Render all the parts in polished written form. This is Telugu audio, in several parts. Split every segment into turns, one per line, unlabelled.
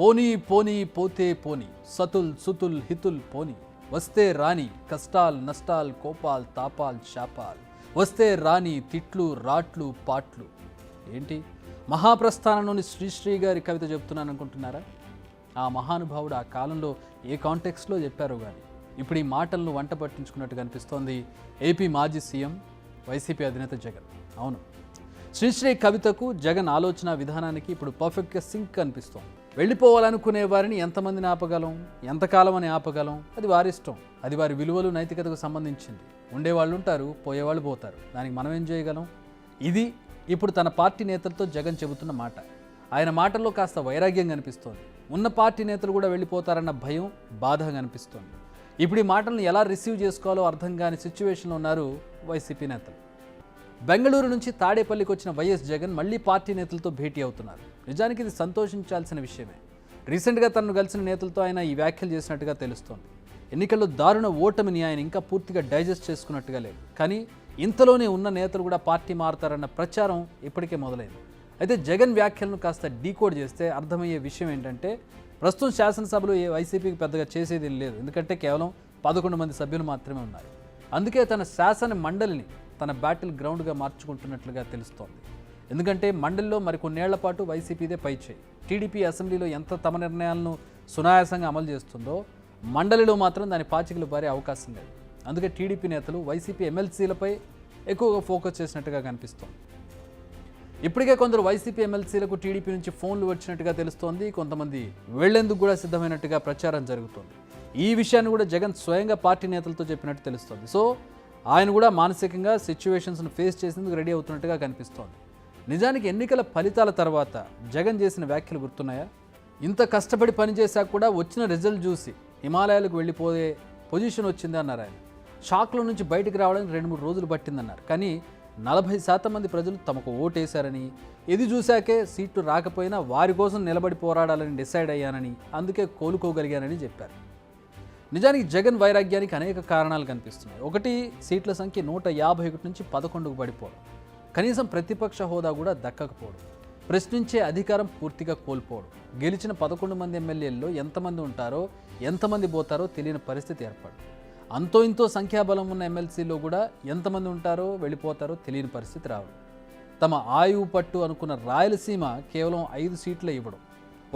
పోనీ పోనీ పోతే పోనీ సతుల్ సుతుల్ హితుల్ పోనీ వస్తే రాని కష్టాల్ నష్టాల్ కోపాల్ తాపాల్ శాపాల్ వస్తే రాని తిట్లు రాట్లు పాట్లు. ఏంటి మహాప్రస్థానంలోని శ్రీశ్రీ గారి కవిత చెప్తున్నాను అనుకుంటున్నారా? ఆ మహానుభావుడు ఆ కాలంలో ఏ కాంటెక్స్లో చెప్పారో కానీ ఇప్పుడు ఈ మాటలను వంట పట్టించుకున్నట్టు కనిపిస్తోంది ఏపీ మాజీ సీఎం వైసీపీ అధినేత జగన్. అవును, శ్రీశ్రీ కవితకు జగన్ ఆలోచన విధానానికి ఇప్పుడు పర్ఫెక్ట్గా సింక్ కనిపిస్తోంది. వెళ్ళిపోవాలనుకునే వారిని ఎంతమందిని ఆపగలం, ఎంతకాలం అని ఆపగలం, అది వారి ఇష్టం. అది వారి విలువలు నైతికతకు సంబంధించింది. ఉండేవాళ్ళు ఉంటారు, పోయేవాళ్ళు పోతారు. దానికి మనం ఏం చేయగలం? ఇది ఇప్పుడు తన పార్టీ నేతలతో జగన్ చెబుతున్న మాట. ఆయన మాటల్లో కాస్త వైరాగ్యం కనిపిస్తోంది. ఉన్న పార్టీ నేతలు కూడా వెళ్ళిపోతారన్న భయం, బాధ కనిపిస్తోంది. ఇప్పుడు ఈ మాటలను ఎలా రిసీవ్ చేసుకోవాలో అర్థం కాని సిచ్యువేషన్లో ఉన్నారు వైసీపీ నేతలు. బెంగళూరు నుంచి తాడేపల్లికి వచ్చిన వైఎస్ జగన్ మళ్లీ పార్టీ నేతలతో భేటీ అవుతున్నారు. నిజానికి ఇది సంతోషించాల్సిన విషయమే. రీసెంట్గా తనను కలిసిన నేతలతో ఆయన ఈ వ్యాఖ్యలు చేసినట్టుగా తెలుస్తోంది. ఎన్నికల్లో దారుణ ఓటమిని ఆయన ఇంకా పూర్తిగా డైజెస్ట్ చేసుకున్నట్టుగా లేదు. కానీ ఇంతలోనే ఉన్న నేతలు కూడా పార్టీ మారుతారన్న ప్రచారం ఇప్పటికే మొదలైంది. అయితే జగన్ వ్యాఖ్యలను కాస్త డీకోడ్ చేస్తే అర్థమయ్యే విషయం ఏంటంటే, ప్రస్తుతం శాసనసభలో ఏ వైసీపీకి పెద్దగా చేసేది లేదు. ఎందుకంటే కేవలం 11 మంది సభ్యులు మాత్రమే ఉన్నారు. అందుకే తన శాసన మండలిని తన బ్యాటిల్ గ్రౌండ్గా మార్చుకుంటున్నట్లుగా తెలుస్తోంది. ఎందుకంటే మండలిలో మరికొన్నేళ్ల పాటు వైసీపీదే పైచేయి. టీడీపీ అసెంబ్లీలో ఎంత తమ నిర్ణయాలను సునాయాసంగా అమలు చేస్తుందో, మండలిలో మాత్రం దాని పాచికలు బారే అవకాశం లేదు. అందుకే టీడీపీ నేతలు వైసీపీ ఎమ్మెల్సీలపై ఎక్కువగా ఫోకస్ చేసినట్టుగా కనిపిస్తోంది. ఇప్పటికే కొందరు వైసీపీ ఎమ్మెల్సీలకు టీడీపీ నుంచి ఫోన్లు వచ్చినట్టుగా తెలుస్తోంది. కొంతమంది వెళ్లేందుకు కూడా సిద్ధమైనట్టుగా ప్రచారం జరుగుతోంది. ఈ విషయాన్ని కూడా జగన్ స్వయంగా పార్టీ నేతలతో చెప్పినట్టు తెలుస్తోంది. సో ఆయన కూడా మానసికంగా సిచ్యువేషన్స్ను ఫేస్ చేసేందుకు రెడీ అవుతున్నట్టుగా కనిపిస్తోంది. నిజానికి ఎన్నికల ఫలితాల తర్వాత జగన్ చేసిన వ్యాఖ్యలు గుర్తున్నాయా? ఇంత కష్టపడి పనిచేశాక కూడా వచ్చిన రిజల్ట్ చూసి హిమాలయాలకు వెళ్ళిపోయే పొజిషన్ వచ్చింది అన్నారు ఆయన. షాక్లో నుంచి బయటకు రావడానికి 2-3 రోజులు పట్టిందన్నారు. కానీ 40% మంది ప్రజలు తమకు ఓటేశారని, ఇది చూశాకే సీట్లు రాకపోయినా వారి కోసం నిలబడి పోరాడాలని డిసైడ్ అయ్యానని, అందుకే కోలుకోగలిగానని చెప్పారు. నిజానికి జగన్ వైరాగ్యానికి అనేక కారణాలు కనిపిస్తున్నాయి. ఒకటి, సీట్ల సంఖ్య 151 నుంచి 11కు పడిపోవడం, కనీసం ప్రతిపక్ష హోదా కూడా దక్కకపోవడం, ప్రశ్నించే అధికారం పూర్తిగా కోల్పోవడం, గెలిచిన 11 మంది ఎమ్మెల్యేల్లో ఎంతమంది ఉంటారో ఎంతమంది పోతారో తెలియని పరిస్థితి ఏర్పడింది. అంతో ఇంతో సంఖ్యాబలం ఉన్న ఎమ్మెల్సీలో కూడా ఎంతమంది ఉంటారో వెళ్ళిపోతారో తెలియని పరిస్థితి రావడం, తమ ఆయువు పట్టు అనుకున్న రాయలసీమ కేవలం 5 సీట్లు ఇవ్వడం,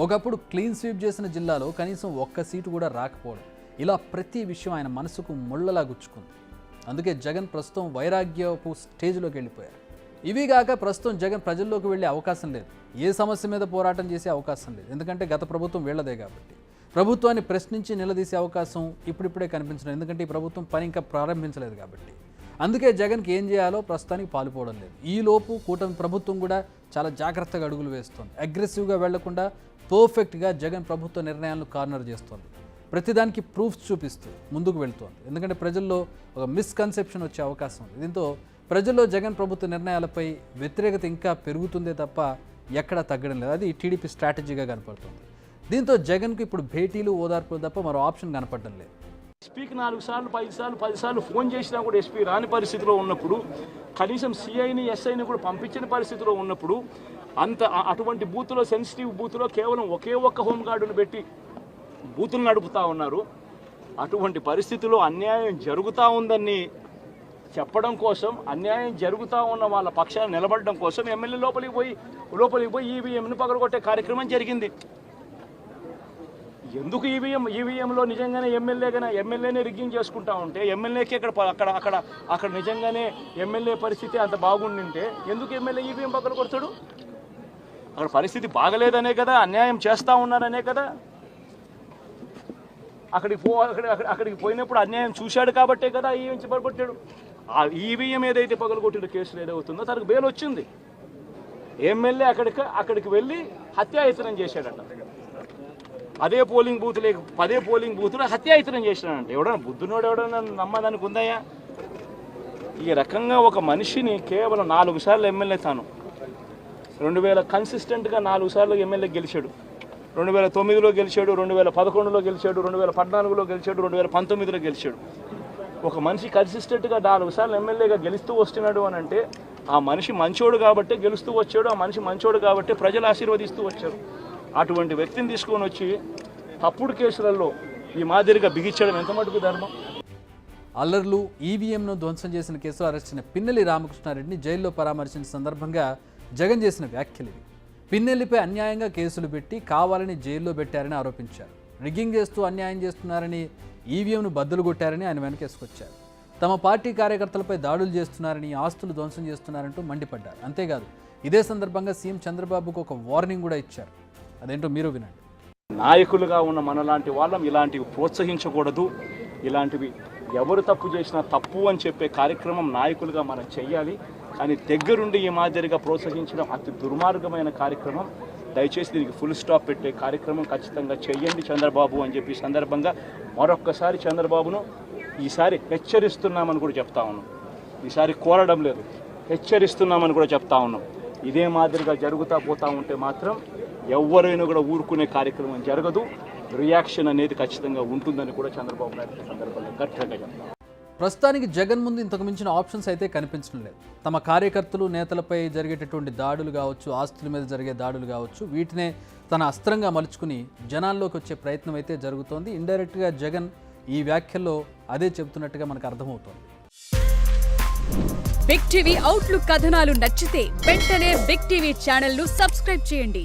ఒకప్పుడు క్లీన్ స్వీప్ చేసిన జిల్లాలో కనీసం 1 సీటు కూడా రాకపోవడం, ఇలా ప్రతి విషయం ఆయన మనసుకు ముళ్ళలా గుచ్చుకుంది. అందుకే జగన్ ప్రస్తుతం వైరాగ్యపు స్టేజ్లోకి వెళ్ళిపోయారు. ఇవి కాక ప్రస్తుతం జగన్ ప్రజల్లోకి వెళ్ళే అవకాశం లేదు. ఏ సమస్య మీద పోరాటం చేసే అవకాశం లేదు. ఎందుకంటే గత ప్రభుత్వం వీళ్ళదే కాబట్టి. ప్రభుత్వాన్ని ప్రశ్నించి నిలదీసే అవకాశం ఇప్పుడిప్పుడే కనిపించడం. ఎందుకంటే ఈ ప్రభుత్వం పని ఇంకా ప్రారంభించలేదు కాబట్టి. అందుకే జగన్కి ఏం చేయాలో ప్రస్తుతానికి పాలుపోవడం లేదు. ఈలోపు కూటమి ప్రభుత్వం కూడా చాలా జాగ్రత్తగా అడుగులు వేస్తోంది. అగ్రెసివ్గా వెళ్లకుండా పర్ఫెక్ట్గా జగన్ ప్రభుత్వ నిర్ణయాలను కార్నర్ చేస్తోంది. ప్రతిదానికి ప్రూఫ్స్ చూపిస్తూ ముందుకు వెళ్తోంది. ఎందుకంటే ప్రజల్లో ఒక మిస్కన్సెప్షన్ వచ్చే అవకాశం ఉంది. దీంతో ప్రజల్లో జగన్ ప్రభుత్వ నిర్ణయాలపై వ్యతిరేకత ఇంకా పెరుగుతుందే తప్ప ఎక్కడా తగ్గడం లేదు. అది టీడీపీ స్ట్రాటజీగా కనపడుతుంది. దీంతో జగన్కు ఇప్పుడు భేటీలు, ఓదార్పులు తప్ప మరో ఆప్షన్ కనపడడం లేదు.
ఎస్పీకి 4 సార్లు 5 సార్లు 10 సార్లు ఫోన్ చేసినా కూడా ఎస్పీ రాని పరిస్థితిలో ఉన్నప్పుడు, కనీసం సిఐని ఎస్ఐని కూడా పంపించిన పరిస్థితిలో ఉన్నప్పుడు, అటువంటి బూత్లో, సెన్సిటివ్ బూత్లో కేవలం ఒకే ఒక్క హోంగార్డును పెట్టి బూతులు నడుపుతూ ఉన్నారు. అటువంటి పరిస్థితుల్లో అన్యాయం జరుగుతూ ఉందని చెప్పడం కోసం, అన్యాయం జరుగుతూ ఉన్న వాళ్ళ పక్షాన్ని నిలబడడం కోసం ఎమ్మెల్యే లోపలికి పోయి ఈవీఎంను పగలగొట్టే కార్యక్రమం జరిగింది. ఎందుకు ఈవీఎంలో నిజంగానే ఎమ్మెల్యేనే రిగ్గింగ్ చేసుకుంటా ఉంటే, ఎమ్మెల్యేకి అక్కడ నిజంగానే ఎమ్మెల్యే పరిస్థితి అంత బాగుండింటే ఎందుకు ఎమ్మెల్యే ఈవీఎం పక్కన కొడతాడు? అక్కడ పరిస్థితి బాగలేదనే కదా, అన్యాయం చేస్తూ ఉన్నారనే కదా. అక్కడికి పోయినప్పుడు అన్యాయం చూశాడు కాబట్టే కదా ఈవీఎం పగలగొట్టాడు. ఆ ఈవీఎం ఏదైతే పగలగొట్టిన కేసులు ఏదవుతుందో తనకు బెయిల్ వచ్చింది. ఎమ్మెల్యే అక్కడికి వెళ్ళి హత్యాయత్నం చేశాడట. అదే పోలింగ్ బూత్లో హత్యాయత్నం చేసినాడంట. ఎవడన్నా బుద్ధునోడు ఎవడన్నా నమ్మదానికి ఉందయ్యా? ఈ రకంగా ఒక మనిషిని కేవలం 4 సార్లు ఎమ్మెల్యే, తాను 2000 కన్సిస్టెంట్గా 4 సార్లు ఎమ్మెల్యే గెలిచాడు. 2009లో గెలిచాడు, 2011లో గెలిచాడు, 2014లో గెలిచాడు, 2019లో గెలిచాడు. ఒక మనిషి కన్సిస్టెంట్గా 4 సార్లు ఎమ్మెల్యేగా గెలుస్తూ వస్తున్నాడు అని అంటే, ఆ మనిషి మంచోడు కాబట్టి గెలుస్తూ వచ్చాడు. ఆ మనిషి మంచోడు కాబట్టి ప్రజలు ఆశీర్వదిస్తూ వచ్చారు. అటువంటి వ్యక్తిని తీసుకొని వచ్చి తప్పుడు కేసులలో ఈ మాదిరిగా బిగించడం ఎంత మటుకు ధర్మం?
అల్లర్లు ఈవీఎంను ధ్వంసం చేసిన కేసులో అరెస్ట్ అయిన పిన్నెల్లి రామకృష్ణారెడ్డిని జైల్లో పరామర్శించిన సందర్భంగా జగన్ చేసిన వ్యాఖ్యలు ఇవి. పిన్నెల్లిపై అన్యాయంగా కేసులు పెట్టి కావాలని జైల్లో పెట్టారని ఆరోపించారు. రిగ్గింగ్ చేస్తూ అన్యాయం చేస్తున్నారని, ఈవీఎంను బద్దలు కొట్టారని ఆయన వెనకేసుకొచ్చారు. తమ పార్టీ కార్యకర్తలపై దాడులు చేస్తున్నారని, ఆస్తులు ధ్వంసం చేస్తున్నారంటూ మండిపడ్డారు. అంతేకాదు ఇదే సందర్భంగా సీఎం చంద్రబాబుకు ఒక వార్నింగ్ కూడా ఇచ్చారు. అదేంటో మీరు వినండి.
నాయకులుగా ఉన్న మనలాంటి వాళ్ళం ఇలాంటివి ప్రోత్సహించకూడదు. ఇలాంటివి ఎవరు తప్పు చేసినా తప్పు అని చెప్పే కార్యక్రమం నాయకులుగా మనం చెయ్యాలి. కానీ దగ్గరుండి ఈ మాదిరిగా ప్రోత్సహించడం అతి దుర్మార్గమైన కార్యక్రమం. దయచేసి దీనికి ఫుల్ స్టాప్ పెట్టే కార్యక్రమం ఖచ్చితంగా చెయ్యండి చంద్రబాబు అని చెప్పి సందర్భంగా మరొక్కసారి చంద్రబాబును ఈసారి హెచ్చరిస్తున్నామని కూడా చెప్తా ఉన్నాం. ఈసారి కోరడం లేదు, హెచ్చరిస్తున్నామని కూడా చెప్తా ఉన్నాం. ఇదే మాదిరిగా జరుగుతూ పోతూ ఉంటే మాత్రం ఎవరైనా కూడా ఊరుకునే కార్యక్రమం జరగదు. రియాక్షన్ అనేది ఖచ్చితంగా ఉంటుందని కూడా చంద్రబాబు నాయుడు సందర్భంగా గట్టిగా చెప్తాం.
ప్రస్తుతానికి జగన్ ముందు ఇంతకు మించిన ఆప్షన్స్ అయితే కనిపించడం లేదు. తమ కార్యకర్తలు, నేతలపై జరిగేటటువంటి దాడులు కావచ్చు, ఆస్తుల మీద జరిగే దాడులు కావచ్చు, వీటినే తన అస్త్రంగా మలుచుకుని జనాల్లోకి వచ్చే ప్రయత్నం అయితే జరుగుతోంది. ఇండైరెక్ట్గా జగన్ ఈ వ్యాఖ్యల్లో అదే చెబుతున్నట్టుగా మనకు అర్థమవుతోంది.
బిగ్ టీవీ అవుట్లుక్ కథనాలు నచ్చితే వెంటనే బిగ్ టీవీ ఛానల్ ను సబ్స్క్రైబ్ చేయండి.